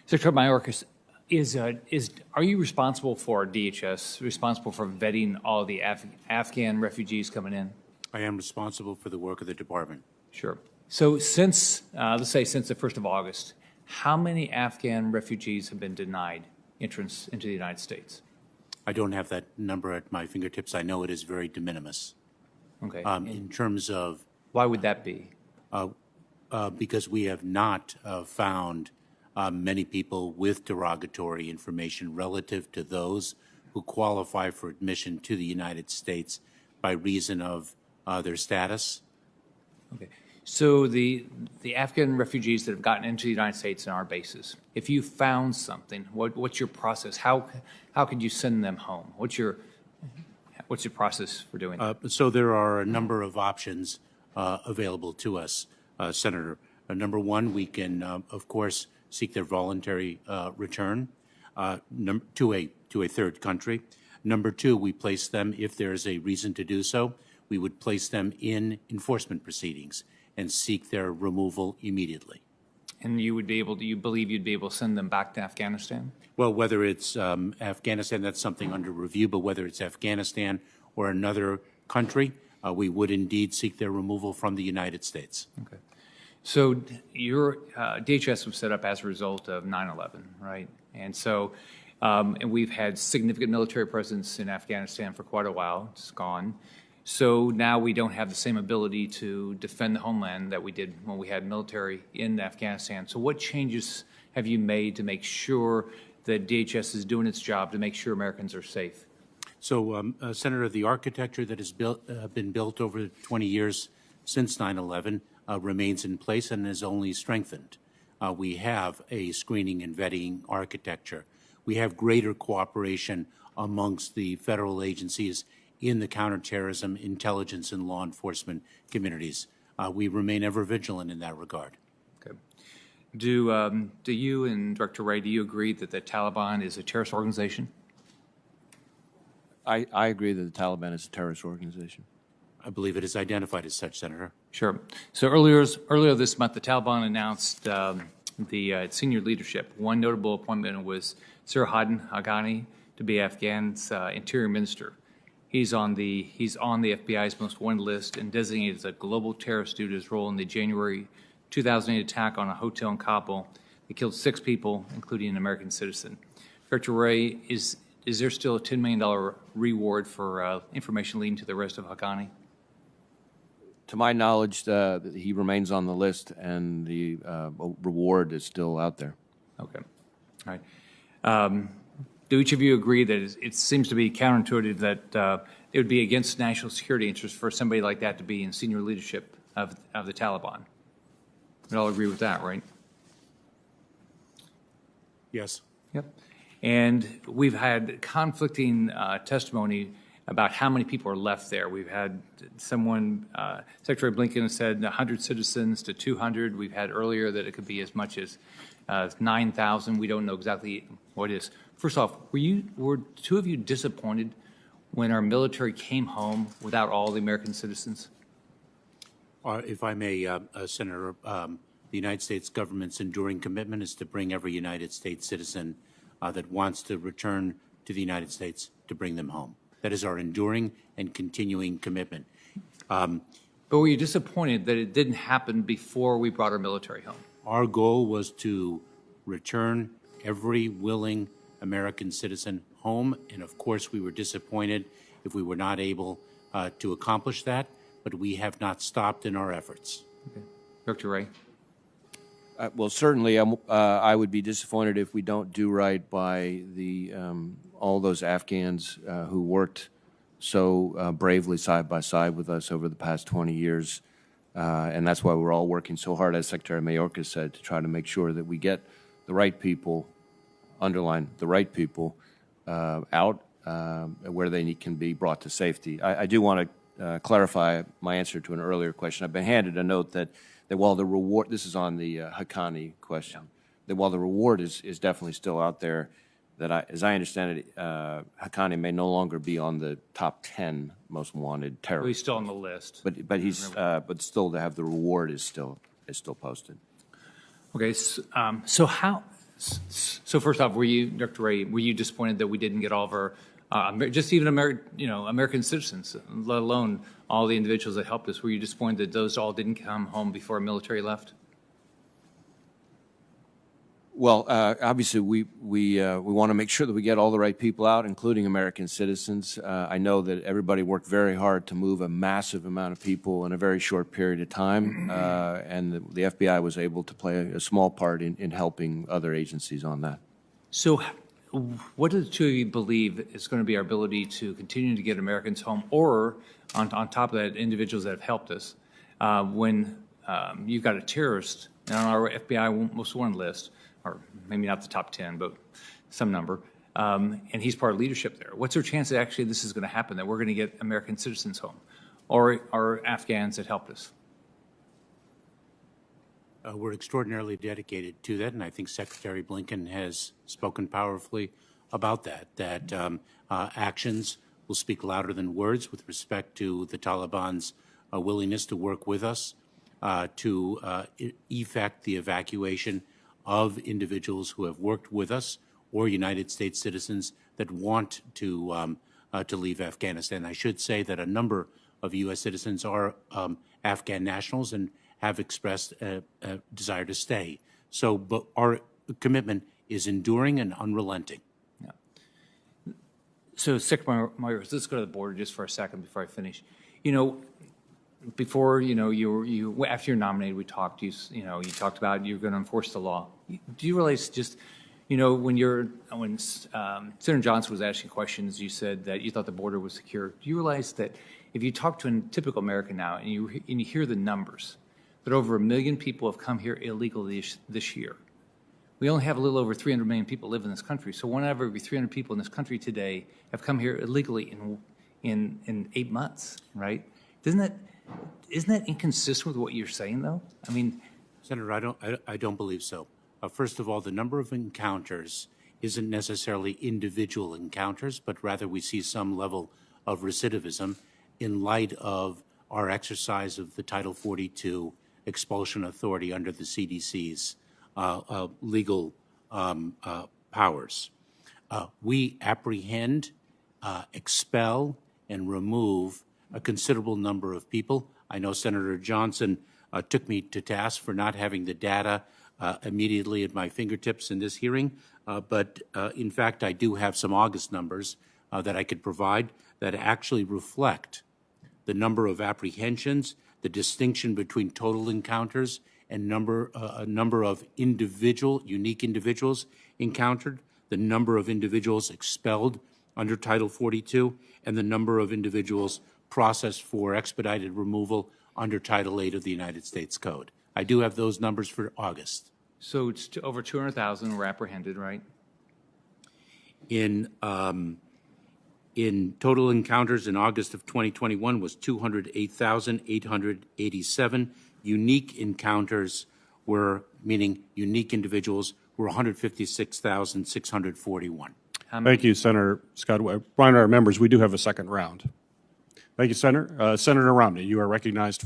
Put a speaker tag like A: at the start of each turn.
A: Secretary Mayorkas, are you responsible for DHS, responsible for vetting all the Afghan refugees coming in?
B: I am responsible for the work of the department.
A: Sure. So since, let's say since the 1st of August, how many Afghan refugees have been denied entrance into the United States?
B: I don't have that number at my fingertips. I know it is very de minimis.
A: Okay.
B: In terms of...
A: Why would that be?
B: Because we have not found many people with derogatory information relative to those who qualify for admission to the United States by reason of their status.
A: Okay. So the Afghan refugees that have gotten into the United States in our bases, if you found something, what's your process? How could you send them home? What's your process for doing that?
B: So there are a number of options available to us, Senator. Number one, we can, of course, seek their voluntary return to a third country. Number two, we place them, if there is a reason to do so, we would place them in enforcement proceedings and seek their removal immediately.
A: And you believe you'd be able to send them back to Afghanistan?
B: Well, whether it's Afghanistan, that's something under review, but whether it's Afghanistan or another country, we would indeed seek their removal from the United States.
A: Okay. So your DHS was set up as a result of 9/11, right? And so, and we've had significant military presence in Afghanistan for quite a while. It's gone. So now we don't have the same ability to defend the homeland that we did when we had military in Afghanistan. So what changes have you made to make sure that DHS is doing its job to make sure Americans are safe?
B: So, Senator, the architecture that has been built over 20 years since 9/11 remains in place and is only strengthened. We have a screening and vetting architecture. We have greater cooperation amongst the federal agencies in the counterterrorism, intelligence, and law enforcement communities. We remain ever vigilant in that regard.
A: Okay. Do you and Director Wray, do you agree that the Taliban is a terrorist organization?
C: I agree that the Taliban is a terrorist organization.
B: I believe it is identified as such, Senator.
A: Sure. So earlier this month, the Taliban announced the senior leadership. One notable appointment was Sir Haqqani to be Afghan's interior minister. He's on the FBI's most wanted list and designated as a global terrorist due to his role in the January 2008 attack on a hotel in Kabul that killed 6 people, including an American citizen. Director Wray, is there still a $10 million reward for information leading to the arrest of Haqqani?
C: To my knowledge, he remains on the list, and the reward is still out there.
A: Okay. All right. Do each of you agree that it seems to be counterintuitive that it would be against national security interests for somebody like that to be in senior leadership of the Taliban? We all agree with that, right?
B: Yes.
A: Yep. And we've had conflicting testimony about how many people are left there. We've had someone, Secretary Blinken said 100 citizens to 200. We've had earlier that it could be as much as 9,000. We don't know exactly what it is. First off, were 2 of you disappointed when our military came home without all the American citizens?
B: If I may, Senator, the United States government's enduring commitment is to bring every United States citizen that wants to return to the United States to bring them home. That is our enduring and continuing commitment.
A: But were you disappointed that it didn't happen before we brought our military home?
B: Our goal was to return every willing American citizen home, and of course we were disappointed if we were not able to accomplish that, but we have not stopped in our efforts.
A: Okay. Dr. Wray?
C: Well, certainly I would be disappointed if we don't do right by all those Afghans who worked so bravely side by side with us over the past 20 years. And that's why we're all working so hard, as Secretary Mayorkas said, to try to make sure that we get the right people, underline the right people, out where they can be brought to safety. I do want to clarify my answer to an earlier question. I've been handed a note that while the reward, this is on the Haqqani question, that while the reward is definitely still out there, that as I understand it, Haqqani may no longer be on the top 10 most wanted terrorists.
A: Well, he's still on the list.
C: But still to have the reward is still posted.
A: Okay, so how So first off, Dr. Ray, were you disappointed that we didn't get all of our, just even American citizens, let alone all the individuals that helped us? Were you disappointed that those all didn't come home before our military left?
C: Well, obviously, we want to make sure that we get all the right people out, including American citizens. I know that everybody worked very hard to move a massive amount of people in a very short period of time, and the FBI was able to play a small part in helping other agencies on that.
A: So what do the two of you believe is going to be our ability to continue to get Americans home, or on top of that, individuals that have helped us, when you've got a terrorist on our FBI most wanted list, or maybe not the top 10, but some number, and he's part of leadership there. What's our chance that actually this is going to happen, that we're going to get American citizens home, or Afghans that helped us?
B: We're extraordinarily dedicated to that, and I think Secretary Blinken has spoken powerfully about that actions will speak louder than words with respect to the Taliban's willingness to work with us to effect the evacuation of individuals who have worked with us or United States citizens that want to leave Afghanistan. I should say that a number of U.S. citizens are Afghan nationals and have expressed a desire to stay. So, but our commitment is enduring and unrelenting.
A: Yeah. So, Secretary Mayorkas, let's go to the border just for a second before I finish. Before, after you're nominated, we talked, you talked about you're going to enforce the law. Do you realize just, when Senator Johnson was asking questions, you said that you thought the border was secure. Do you realize that if you talk to a typical American now and you hear the numbers, that over 1 million people have come here illegally this year? We only have a little over 300 million people live in this country. So 1 out of every 300 people in this country today have come here illegally in 8 months, right? Isn't that inconsistent with what you're saying, though? I mean,
B: Senator, I don't believe so. First of all, the number of encounters isn't necessarily individual encounters, but rather we see some level of recidivism in light of our exercise of the Title 42 expulsion authority under the CDC's legal powers. We apprehend, expel, and remove a considerable number of people. I know Senator Johnson took me to task for not having the data immediately at my fingertips in this hearing, but in fact, I do have some August numbers that I could provide that actually reflect the number of apprehensions, the distinction between total encounters and a number of unique individuals encountered, the number of individuals expelled under Title 42, and the number of individuals processed for expedited removal under Title 8 of the United States Code. I do have those numbers for August.
A: So it's over 200,000 were apprehended, right?
B: In total encounters in August of 2021 was 208,887. Unique encounters meaning unique individuals, were 156,641.
D: Thank you, Senator Scott. Remind our members, we do have a second round. Thank you, Senator. Senator Romney, you are recognized.